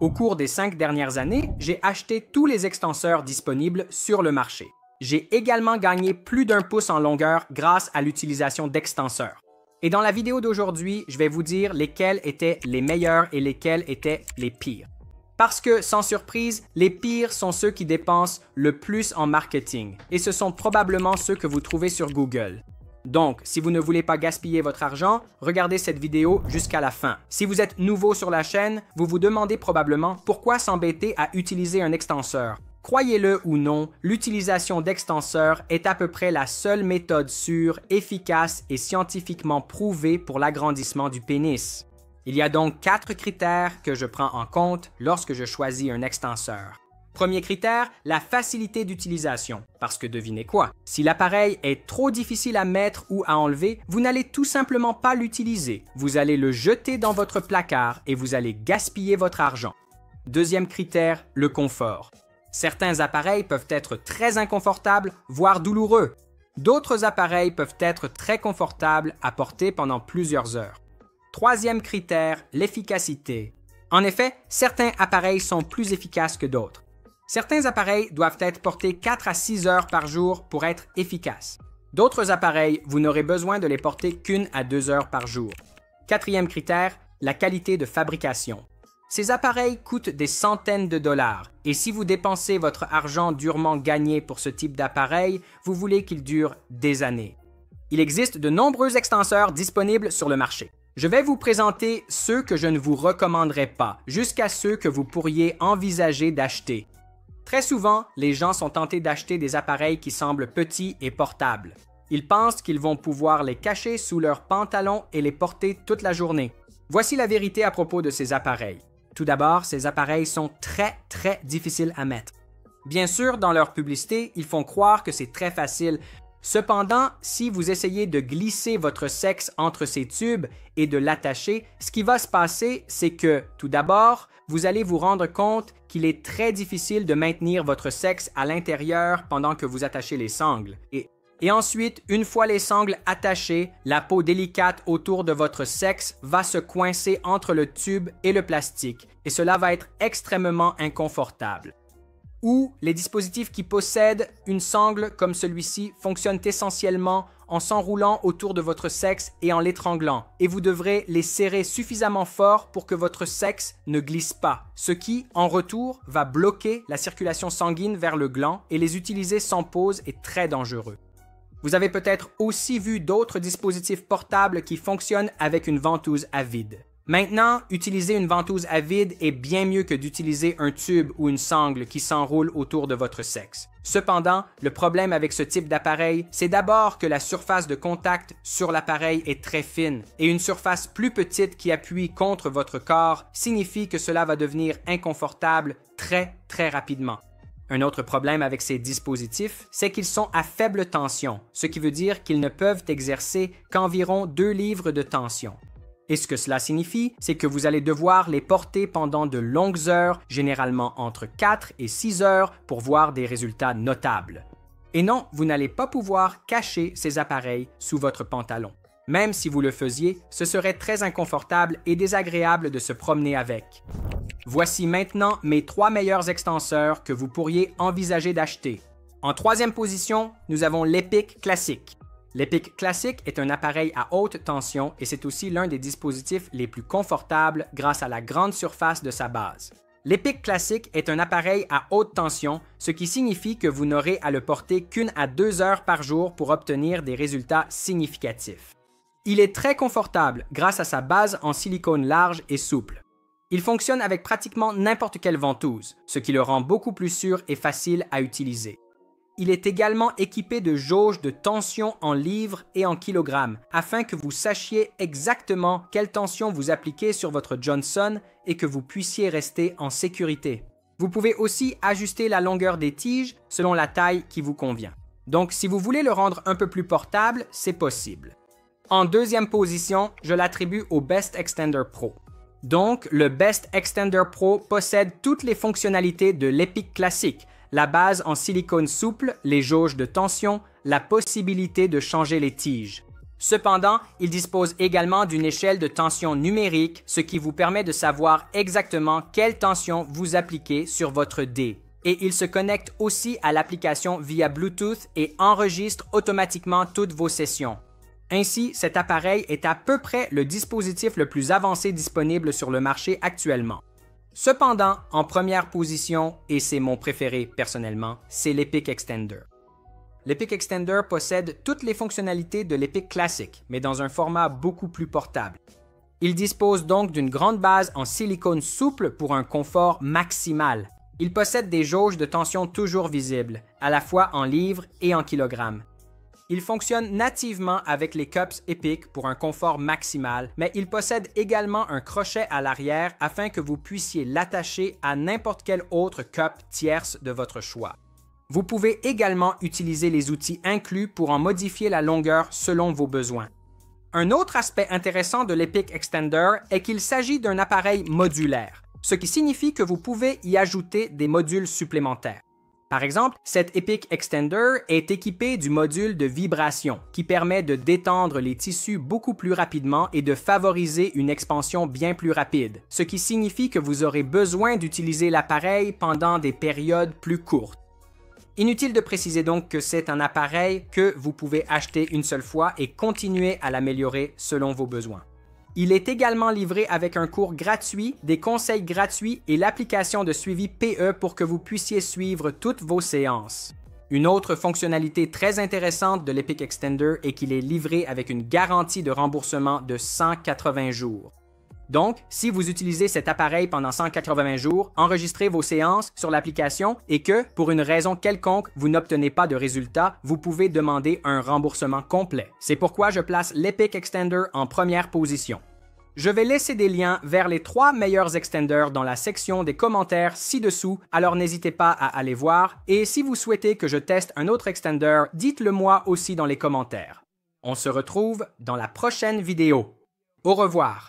Au cours des 5 dernières années, j'ai acheté tous les extenseurs disponibles sur le marché. J'ai également gagné plus d'1 pouce en longueur grâce à l'utilisation d'extenseurs. Et dans la vidéo d'aujourd'hui, je vais vous dire lesquels étaient les meilleurs et lesquels étaient les pires. Parce que, sans surprise, les pires sont ceux qui dépensent le plus en marketing, et ce sont probablement ceux que vous trouvez sur Google. Donc, si vous ne voulez pas gaspiller votre argent, regardez cette vidéo jusqu'à la fin. Si vous êtes nouveau sur la chaîne, vous vous demandez probablement pourquoi s'embêter à utiliser un extenseur. Croyez-le ou non, l'utilisation d'extenseurs est à peu près la seule méthode sûre, efficace et scientifiquement prouvée pour l'agrandissement du pénis. Il y a donc 4 critères que je prends en compte lorsque je choisis un extenseur. Premier critère, la facilité d'utilisation. Parce que devinez quoi? Si l'appareil est trop difficile à mettre ou à enlever, vous n'allez tout simplement pas l'utiliser. Vous allez le jeter dans votre placard et vous allez gaspiller votre argent. Deuxième critère, le confort. Certains appareils peuvent être très inconfortables, voire douloureux. D'autres appareils peuvent être très confortables à porter pendant plusieurs heures. Troisième critère, l'efficacité. En effet, certains appareils sont plus efficaces que d'autres. Certains appareils doivent être portés 4 à 6 heures par jour pour être efficaces. D'autres appareils, vous n'aurez besoin de les porter qu'1 à 2 heures par jour. Quatrième critère, la qualité de fabrication. Ces appareils coûtent des centaines de dollars et si vous dépensez votre argent durement gagné pour ce type d'appareil, vous voulez qu'il dure des années. Il existe de nombreux extenseurs disponibles sur le marché. Je vais vous présenter ceux que je ne vous recommanderais pas, jusqu'à ceux que vous pourriez envisager d'acheter. Très souvent, les gens sont tentés d'acheter des appareils qui semblent petits et portables. Ils pensent qu'ils vont pouvoir les cacher sous leurs pantalons et les porter toute la journée. Voici la vérité à propos de ces appareils. Tout d'abord, ces appareils sont très difficiles à mettre. Bien sûr, dans leur publicité, ils font croire que c'est très facile. Cependant, si vous essayez de glisser votre sexe entre ces tubes et de l'attacher, ce qui va se passer, c'est que, tout d'abord, vous allez vous rendre compte qu'il est très difficile de maintenir votre sexe à l'intérieur pendant que vous attachez les sangles. Et ensuite, une fois les sangles attachées, la peau délicate autour de votre sexe va se coincer entre le tube et le plastique, et cela va être extrêmement inconfortable. Ou les dispositifs qui possèdent une sangle comme celui-ci fonctionnent essentiellement en s'enroulant autour de votre sexe et en l'étranglant, et vous devrez les serrer suffisamment fort pour que votre sexe ne glisse pas, ce qui, en retour, va bloquer la circulation sanguine vers le gland et les utiliser sans pause est très dangereux. Vous avez peut-être aussi vu d'autres dispositifs portables qui fonctionnent avec une ventouse à vide. Maintenant, utiliser une ventouse à vide est bien mieux que d'utiliser un tube ou une sangle qui s'enroule autour de votre sexe. Cependant, le problème avec ce type d'appareil, c'est d'abord que la surface de contact sur l'appareil est très fine et une surface plus petite qui appuie contre votre corps signifie que cela va devenir inconfortable très rapidement. Un autre problème avec ces dispositifs, c'est qu'ils sont à faible tension, ce qui veut dire qu'ils ne peuvent exercer qu'environ 2 livres de tension. Et ce que cela signifie, c'est que vous allez devoir les porter pendant de longues heures, généralement entre 4 et 6 heures, pour voir des résultats notables. Et non, vous n'allez pas pouvoir cacher ces appareils sous votre pantalon. Même si vous le faisiez, ce serait très inconfortable et désagréable de se promener avec. Voici maintenant mes 3 meilleurs extenseurs que vous pourriez envisager d'acheter. En 3e position, nous avons l'Epic Classic. L'Epic Classic est un appareil à haute tension et c'est aussi l'un des dispositifs les plus confortables grâce à la grande surface de sa base. L'Epic Classic est un appareil à haute tension, ce qui signifie que vous n'aurez à le porter qu'1 à 2 heures par jour pour obtenir des résultats significatifs. Il est très confortable grâce à sa base en silicone large et souple. Il fonctionne avec pratiquement n'importe quelle ventouse, ce qui le rend beaucoup plus sûr et facile à utiliser. Il est également équipé de jauges de tension en livres et en kilogrammes, afin que vous sachiez exactement quelle tension vous appliquez sur votre Johnson et que vous puissiez rester en sécurité. Vous pouvez aussi ajuster la longueur des tiges selon la taille qui vous convient. Donc, si vous voulez le rendre un peu plus portable, c'est possible. En 2e position, je l'attribue au Best Extender Pro. Donc, le Best Extender Pro possède toutes les fonctionnalités de l'Epic Classic, la base en silicone souple, les jauges de tension, la possibilité de changer les tiges. Cependant, il dispose également d'une échelle de tension numérique, ce qui vous permet de savoir exactement quelle tension vous appliquez sur votre dé. Et il se connecte aussi à l'application via Bluetooth et enregistre automatiquement toutes vos sessions. Ainsi, cet appareil est à peu près le dispositif le plus avancé disponible sur le marché actuellement. Cependant, en première position, et c'est mon préféré personnellement, c'est l'Epic Extender. L'Epic Extender possède toutes les fonctionnalités de l'Epic classique, mais dans un format beaucoup plus portable. Il dispose donc d'une grande base en silicone souple pour un confort maximal. Il possède des jauges de tension toujours visibles, à la fois en livres et en kilogrammes. Il fonctionne nativement avec les cups Epic pour un confort maximal, mais il possède également un crochet à l'arrière afin que vous puissiez l'attacher à n'importe quelle autre cup tierce de votre choix. Vous pouvez également utiliser les outils inclus pour en modifier la longueur selon vos besoins. Un autre aspect intéressant de l'Epic Extender est qu'il s'agit d'un appareil modulaire, ce qui signifie que vous pouvez y ajouter des modules supplémentaires. Par exemple, cet Epic Extender est équipé du module de vibration qui permet de détendre les tissus beaucoup plus rapidement et de favoriser une expansion bien plus rapide, ce qui signifie que vous aurez besoin d'utiliser l'appareil pendant des périodes plus courtes. Inutile de préciser donc que c'est un appareil que vous pouvez acheter une seule fois et continuer à l'améliorer selon vos besoins. Il est également livré avec un cours gratuit, des conseils gratuits et l'application de suivi PE pour que vous puissiez suivre toutes vos séances. Une autre fonctionnalité très intéressante de l'Epic Extender est qu'il est livré avec une garantie de remboursement de 180 jours. Donc, si vous utilisez cet appareil pendant 180 jours, enregistrez vos séances sur l'application et que, pour une raison quelconque, vous n'obtenez pas de résultat, vous pouvez demander un remboursement complet. C'est pourquoi je place l'Epic Extender en première position. Je vais laisser des liens vers les 3 meilleurs extenders dans la section des commentaires ci-dessous, alors n'hésitez pas à aller voir. Et si vous souhaitez que je teste un autre extender, dites-le moi aussi dans les commentaires. On se retrouve dans la prochaine vidéo. Au revoir.